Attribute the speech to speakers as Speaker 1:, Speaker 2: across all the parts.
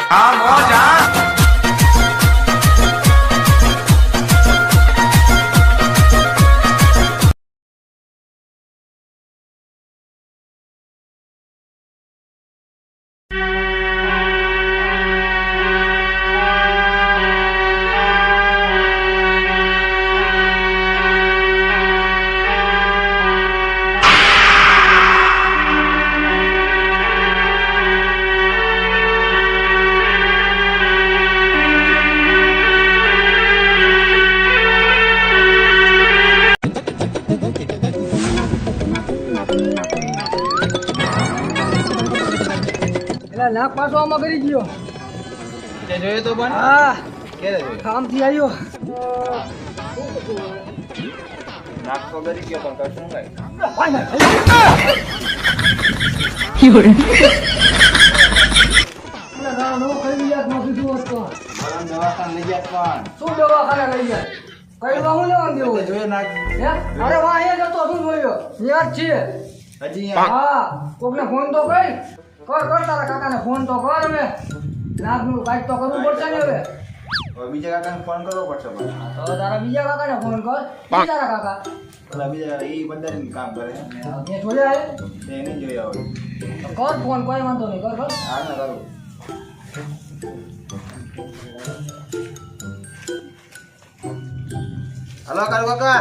Speaker 1: હા મોજા
Speaker 2: નાક પાછો આમાં કરી ગયો
Speaker 3: તે જોયો તો પણ
Speaker 2: હા
Speaker 3: ક્યારે જોયો
Speaker 2: કામથી આવ્યો
Speaker 3: નાક તો ગરી ગયો પણ કશું કઈ દવાખાને લઈ ગયા પણ
Speaker 2: શું દવાખાને લઈ જાય કઈ હું લેવા દેવું
Speaker 3: જોયો નાક
Speaker 2: હે અરે વાહ એ જતો શું જોયો યાદ છે
Speaker 3: હજી
Speaker 2: હા કોકને ફોન તો કર તારા કાકાને ફોન તો કર હવે નાકનું કાંઈક તો કરવું પડશે ને હવે
Speaker 3: બીજા કાકાને ફોન કરવો પડશે પણ
Speaker 2: તો તારા બીજા કાકાને ફોન કર બીજા કાકા
Speaker 3: પેલા બીજા એ બંધારીને કામ કરે
Speaker 2: મેં જોયા
Speaker 3: તે નહીં જોયા હોય
Speaker 2: તો કર ફોન કોઈ વાંધો નહીં કર
Speaker 3: હા ના કરું હલો કાળુ કાકા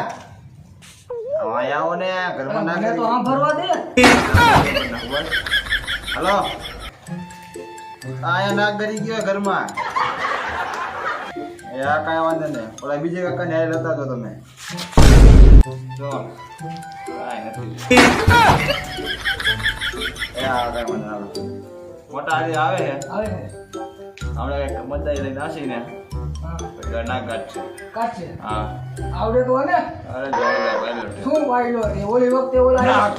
Speaker 3: હા આવો ને ઘરમાં ના
Speaker 2: મને તો
Speaker 3: કરી
Speaker 2: આમ ભરવા દે
Speaker 3: હલો આયા નાક ગરી ગયો ઘરમાં એ આ કાંઈ વાંધો નહીં ઓલા બીજે કાકા ને લેતા તો તમે જો કાંઈ નથી એ આ કાંઈ વાંધો નહીં મોટા આજે આવે છે
Speaker 2: આવે
Speaker 3: આપણે એક મદાઈ લઈને આસીને
Speaker 2: હા
Speaker 3: નાક ગાંઠ છે
Speaker 2: કાચે
Speaker 3: હા
Speaker 2: આવડે તો ને
Speaker 3: અરે જોરદાર પહેલો છે
Speaker 2: શું વાયલો છે ઓલી વખતે ઓલા
Speaker 3: નાક.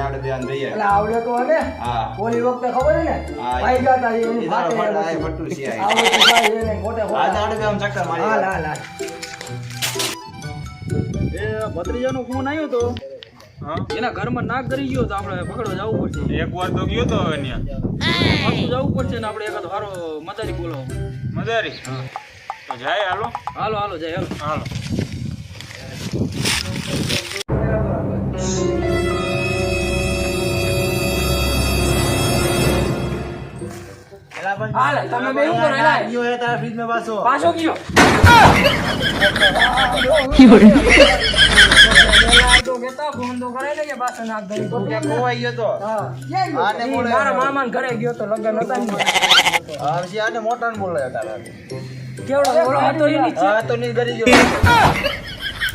Speaker 3: આપણે ધ્યાન દઈએ
Speaker 2: આવડે તો ને
Speaker 3: હા
Speaker 2: ઓલી વખતે ખબર છે ને
Speaker 3: હા.
Speaker 2: ભાઈ ગાતા એની
Speaker 3: એ
Speaker 2: ફાટે
Speaker 3: તારો ફટ- આ ફટું છે આ.
Speaker 2: આવડે તો ભાઈ એને ખોટે
Speaker 3: આજે
Speaker 2: ખોટા
Speaker 3: આપણે બે આમ ચક્કર મારી
Speaker 2: હાલ હાલ હાલ
Speaker 4: એ ભત્રીજાનો ફોન આવ્યો તો એના ઘરમાં નાક કરી ગયો તો આપણે પકડવા જવું પડશે
Speaker 1: એક વાર તો ગયો તો હવે ન્યા
Speaker 4: પાછું જવું પડશે ને આપણે એકાદ સારો મદારી બોલાવો
Speaker 1: મજારી તો જાય હાલો
Speaker 4: હાલો હાલો જાય હાલો
Speaker 1: હાલો
Speaker 3: એલા પણ
Speaker 2: હાલે, તમે બે ઉપર
Speaker 3: નાક
Speaker 2: હેલાય.
Speaker 3: ગયો હે તારા ફ્રીજમાં પાછો
Speaker 4: પાછો ગયો
Speaker 2: તો કેતા ફોન તો કરાઈ દે કે પાછો નાક ધરી
Speaker 3: તો ક્યાં ખોવાઈ ગયો તો
Speaker 2: હા ક્યાં ગયો?
Speaker 3: આને બોલે
Speaker 2: મારા મામાના ઘરે ગયો તો લગન હતા ને
Speaker 3: હા પછી આને મોટાને બોલે તારા
Speaker 2: કેવડો બોલો હતો ઈ નીચે
Speaker 3: હા તો નહીં કરી ગયો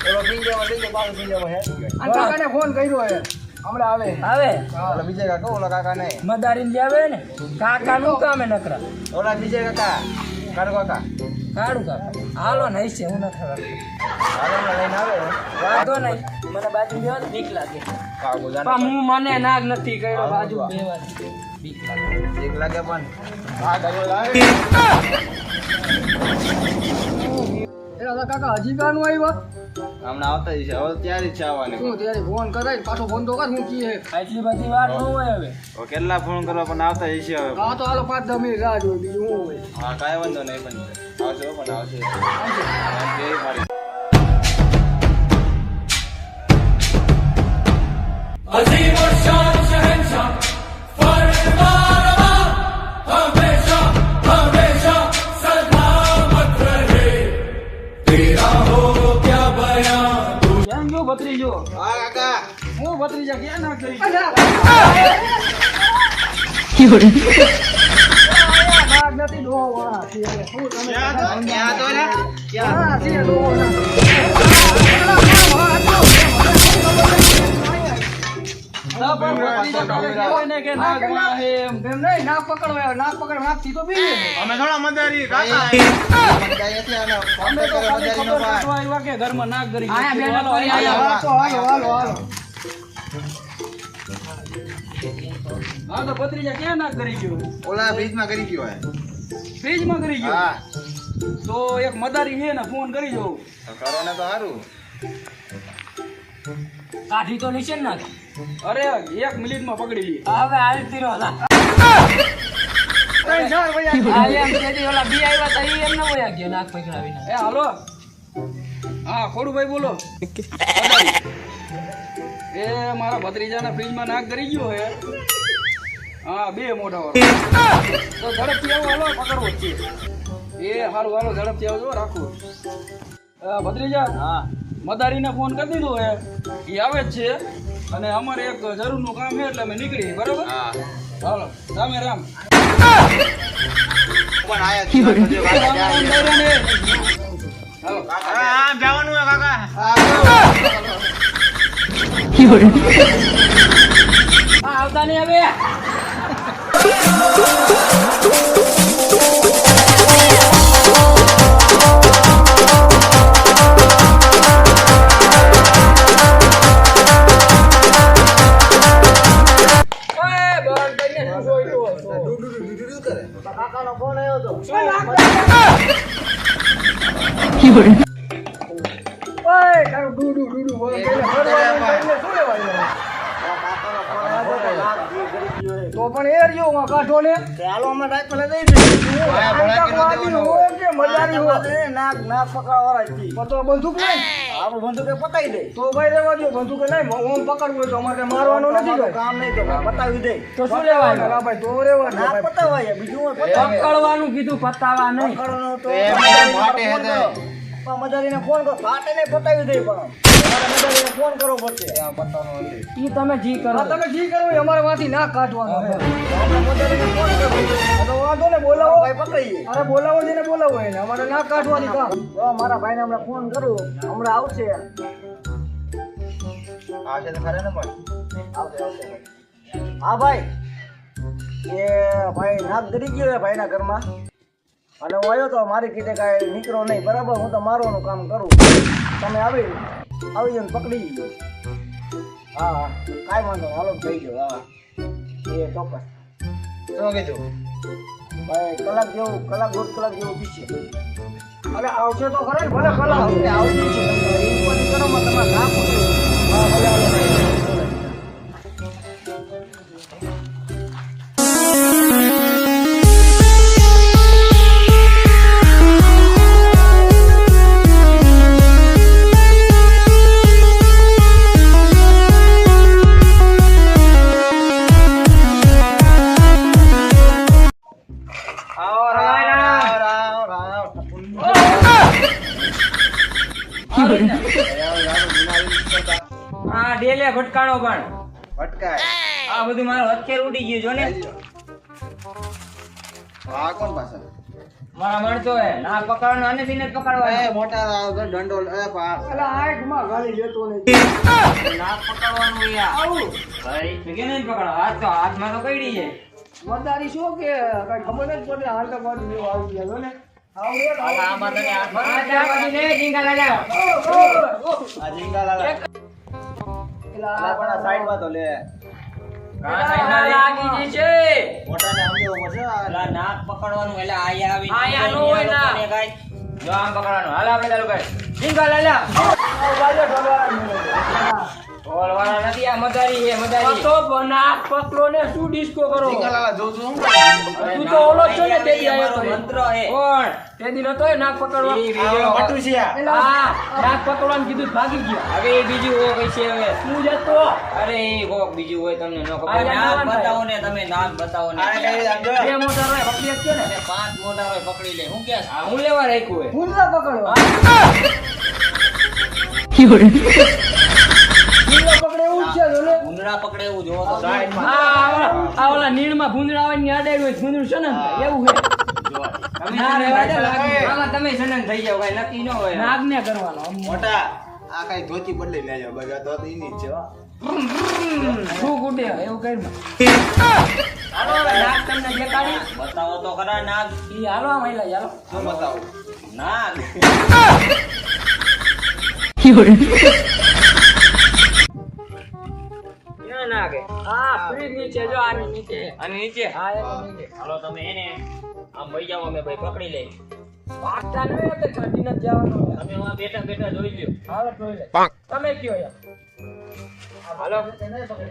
Speaker 3: ઓલો પિંજામાં લઈ ગયો પાછો પિંજામાં હે
Speaker 2: આ કાકાને ફોન કર્યો હે હમણાં આવે આવે
Speaker 3: ઓલા બીજા કાકા ઓલા કાકા નહીં
Speaker 2: મદારીને લાવે ને કાકા નું કામે નકરા
Speaker 3: ઓલા બીજા કાકા કાળુ કાકા
Speaker 2: કાઢું કાકા હાલો ને છે હું નથી રાખતો
Speaker 3: હાલો લઈને આવે
Speaker 2: વાંધો નહીં મને બાજુ બેવા તો બીક લાગે
Speaker 3: કાકો જાને
Speaker 2: પણ હું મને નાગ નથી કર્યો બાજુ બેવાની બીક લાગે
Speaker 3: એક લાગે પણ હા ગયો લાગે
Speaker 2: એલા કાકા હજી ગાનું આવ્યો
Speaker 3: હમણાં આવતા જ છે હવે ત્યારે જ છે આવવાની
Speaker 2: શું ત્યારે ફોન કરાય પાછો ફોન તો કર હું કીએ
Speaker 4: આટલી બધી વાર ન હોય હવે
Speaker 3: હવે કેટલા ફોન કરવા પણ આવતા જ છે હવે
Speaker 2: હા તો હાલો 5-10 મિનિટ રાહ જોઈ બીજું હું હોય
Speaker 3: હા કાંઈ વાંધો નહીં પણ આવશે પણ આવશે કેવી મારી
Speaker 4: ક્યાં ગયો ભત્રીજો
Speaker 3: હા કાકા
Speaker 4: હું ભત્રીજા ક્યાં નાક કરી
Speaker 2: નાગ નથી ડોહો વાળા છે શું તમે
Speaker 3: ક્યાં તો ને ક્યાં
Speaker 2: હા છે ડોહો ના
Speaker 1: અમે થોડા મજારી કાકા
Speaker 4: ઘરમાં નાક કરી હા તો ભત્રીજા ક્યાં નાક કરી ગયો
Speaker 3: ઓલા બ્રિજમાં કરી ગયો હે
Speaker 4: ફ્રીજમાં કરી ગયો
Speaker 3: હા
Speaker 4: તો એક મદારી છે ને ફોન કરી દઉં
Speaker 3: તો કરો ને તો સારું
Speaker 2: કાઢી તો નીચે ના
Speaker 4: અરે 1 મિનિટમાં પકડી લઈએ.
Speaker 2: હવે હાલતી રહો લા આ એમ કેદી ઓલા બી આવ્યા તા ઈ એમ ન હોય ગયા નાક પકડાવીને
Speaker 4: એ હાલો. હા ખોડુભાઈ બોલો. એ મારા ભત્રીજાના ફ્રીજમાં નાક ગરી ગયો હે. હા 2 મોઢા વાળો. તો ઝડપથી આવો, હાલો પકડવો જ છે. એ હારું હાલો ઝડપથી આવજો, રાખો. ભત્રીજા, હા મદારીને ફોન કરી દીધો હે, એ આવે જ છે. અને અમારે એક જરૂરનું કામ છે એટલે અમે નીકળી, બરાબર?
Speaker 3: હા
Speaker 4: હાલો રામે રામ.
Speaker 3: પણ આયા છે
Speaker 4: હાલો
Speaker 1: હા જવાનું હે કાકા
Speaker 2: આવતા નહીં હવે તો પણ એ રહ્યો માં કાઢો ને ચાલો અમે ડાક પેલા દઈ દે મજાની હો નાક નાક પકડવાળા છી તો બંદૂક નહીં આપણે બંદૂકે પતાઈ દે તો ભાઈ રેવા દો બંદૂકે નહીં ઓમ પકડવું હોય તો અમારે મારવાનું નથી ભાઈ કામ નહીં તો પતાવી દે તો શું લેવાય હા ભાઈ તો રેવા દે નાક પતાવાય બીજું પકડવાનું કીધું પતાવા નહીં પકડવાનું તો
Speaker 3: માટે હે
Speaker 2: મજારીને ફોન કરો ફાટે નહીં પતાવી દે પણ મજારીને ફોન કરવો પડશે આ બતાવવાનો ઈ તમે જી કરો તમે જી કરો અમારે માંથી ના કાઢવાનો આપણે મજારીને ફોન કરો તો વાંધો ને બોલાવો ભાઈ પકડીએ અરે બોલાવો જેને બોલાવો એને અમારે ના કાઢવાની કામ તો મારા ભાઈને હમણાં ફોન કરું હમણાં આવશે
Speaker 3: આવશે તો ખરે ને પણ
Speaker 2: આવશે હા ભાઈ એ ભાઈ નાક ગરી ગયો છે ભાઈના ઘરમાં અને હું આવ્યો તો મારી કીધે કાંઈ નીકળો નહીં બરાબર હું તો મારવાનું કામ કરું તમે આવી જઈને પકડી ગયો હા હા કાંઈ વાંધો નહીં હાલો થઈ ગયો હા એ ચોક્કસ
Speaker 3: શું કીધું
Speaker 2: ભાઈ કલાક 1.5 કલાક જેવું પીછે અરે આવશે તો ખરા ને ભલે કલાક આવી જશે તમારે તમારે ના પકડી હા ભલે હા ડેલે ભટકાણો પણ
Speaker 3: ભટકાય
Speaker 2: આ બધું મારો હથેર ઉડી ગયું જો ને
Speaker 3: આ કોણ પાછા
Speaker 2: મારા મળતો હે ના પકડવાનો અને થી જ પકડવાનો
Speaker 3: એ મોટા દંડો એ પાસ
Speaker 2: અલા આંખ માં ગાલી લેતો ને ના પકડવાનું યાર આવું ભાઈ કે નહીં પકડો હાથમાં તો કઈડી છે મદારી શું કે કઈ ખબર નથી પડતી હાલ તો બાજુ જેવો આવી ગયા જો ને આમાં તને હાથમાં લે જીંગા લાલા
Speaker 3: આ જીંગા લાલા
Speaker 2: એલા
Speaker 3: પણ સાઈડ માં તો લે
Speaker 2: લાગી છે
Speaker 3: મોટાને આમ જેવો પડશે
Speaker 2: એલા નાક પકડવાનું એટલે આયા નો હોય ના જો આમ પકડવાનું હાલ આપણે ચાલુ કર જીંગા લાલા ઓલવાળા નથી આ મદારી છે મદારી તો નાક પકડો ને શું ડિસ્કો કરો
Speaker 3: જીંગા લાલા જોઉં છું
Speaker 2: તું તો ઓલો છો ને તેદી આયો તો મંત્ર હે કોણ તેદી નતો નાક પકડવા
Speaker 3: ઈ વિડિયો
Speaker 2: પટુસિયા હા નાક પકડવાનું કીધું ભાગી ગયો હવે એ બીજું હો કઈ છે હવે શું જતો અરે એ કોક બીજું હોય તમને ન ખબર નાક બતાવો ને તમે નાક બતાવો ને
Speaker 3: આ કઈ સમજો
Speaker 2: બે મોટા રોય પકડી છે ને 5 મોટા રોય પકડી લે હું કે હું લેવા રાખ્યું હે હુંલા પકડવા ભૂંદડા પકડે એવું જોવો તો આ ઓલા નીણમાં ભૂંદડા આવે ને આડે હોય ભૂંદડું છે ને એવું છે ના રેવા દે આમાં તમે સનન થઈ જાવ કઈ નક્કી ન હોય નાગને કરવાનો
Speaker 3: મોટા આ કઈ ધોતી બદલી લેજો બગા તો ઈની જ છે હો
Speaker 2: શું ગુડે એવું કઈ હાલો નાગ તમને દેખાડી બતાવો તો ખરા નાગ ઈ હાલો આ મહિલા ચાલો
Speaker 3: આ બતાવો
Speaker 2: નાગ નાગે હા ફ્રીજ નીચે જો આની નીચે હા એની નીચે હાલો તમે એને આમ ભઈ જાવ અમે ભાઈ પકડી લઈ પાકતા ન હોય તો ઘટી ન જવાનું તમે આ બેઠા જોઈ લ્યો હાલો જોઈ લે તમે કયો યાર
Speaker 1: હાલો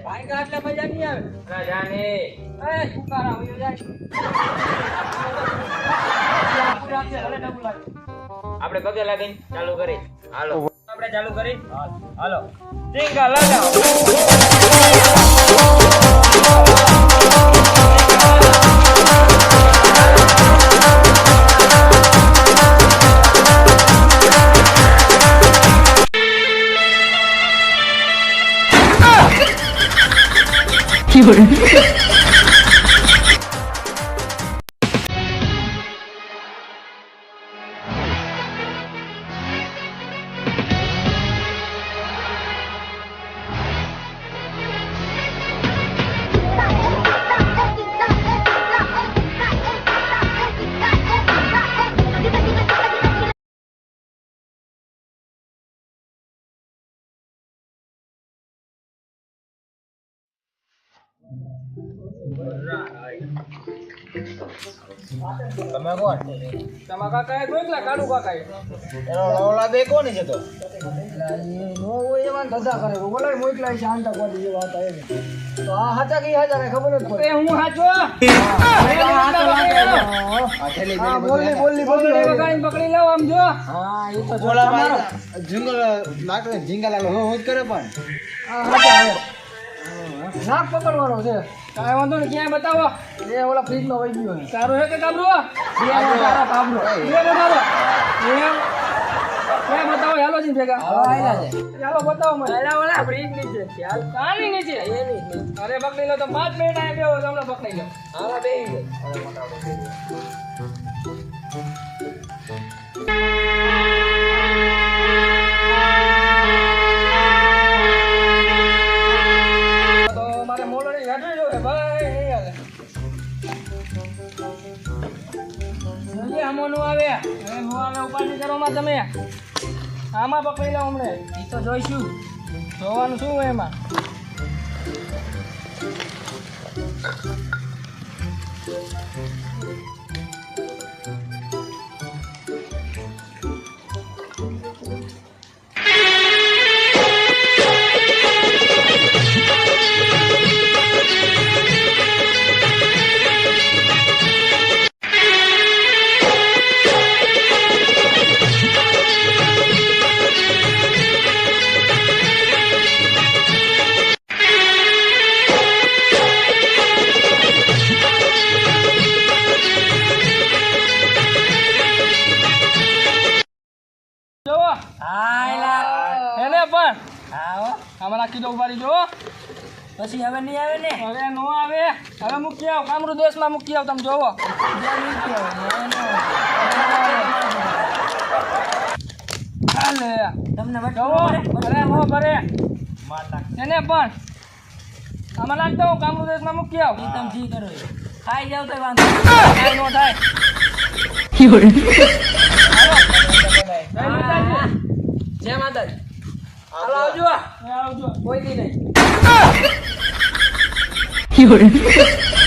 Speaker 4: ભાઈ કા એટલે મજા નહીં આવે
Speaker 1: રાજાને
Speaker 4: એ સુકારા હોય જાય પૂરા છે ભલે ડબલ લાગે
Speaker 1: આપણે પગે લાગીને ચાલુ કરી હાલો આપણે ચાલુ કરી હાલો ટીંગા લગાવો
Speaker 3: તમે કોણ
Speaker 4: તમારા કાકા એ ગોખલા કાડુ કાકા
Speaker 3: એનો લવલા બે કોણ છે તો
Speaker 2: નો હોય એવા ધંધા કરે બોલાય મોકલાય છે આંટા કોડી એ વાત આવે તો આ હાચા કી હાચા રે ખબર જ પડે
Speaker 4: એ હું હાચો
Speaker 3: આ થેલી
Speaker 2: હા બોલી
Speaker 4: પકડી પકડી લાવ આમ જો
Speaker 2: હા એ તો
Speaker 3: બોલા મારા જંગલ લાકડે ઝીંગાલાલ હું જ કરે પણ
Speaker 2: હા હાચા આવે નાક પકડવાનો છે
Speaker 4: કાંઈ વાંધો નહીં ક્યાંય બતાવો
Speaker 2: એ ઓલા ફ્રીજ માં વહી ગયો
Speaker 4: સારું હે કે કાબરો
Speaker 2: બે તારા બાબરો
Speaker 4: એ બતાવો એમ ક્યાં બતાવો હાલો જી ભેગા
Speaker 2: આયલા છે
Speaker 4: ચાલો બતાવો મને એલા ઓલા બ્રિજ નીચે ચાલ કાની નીચે એની અરે પકડી લો તો 5 મિનિટ આયા બેહો તમને પકડી લો હાલા બેહી ગયો તો મારે મોલડી હેઠળ જો ભાઈ નહીં હાલે જોઈએ આમાં નો આવે હવે નો આવે ઉપાડી કરો માં તમે આમાં પકડી લો હમણે ઈ તો જોઈશું જોવાનું શું હોય એમાં જોવો એને પણ આમાં નાખી દો ઉભારી જો
Speaker 2: પછી હવે નહીં આવે ને
Speaker 4: હવે નો આવે હવે મૂકી આવ કામરૂ દેશમાં મૂકી આવ તમે જોવો હાલે
Speaker 2: તમને
Speaker 4: જોવો અરે મો કરે એને પણ આમાં નાખ દો કામરૂ દેશમાં મૂકી આવ
Speaker 2: તમે જી કરો ખાઈ જાવ તો વાંધો
Speaker 4: કાંઈ નો થાય
Speaker 2: જય માતાજી
Speaker 4: હાલો આવજો આવજો
Speaker 2: કોઈ દી નહીં
Speaker 5: 有人。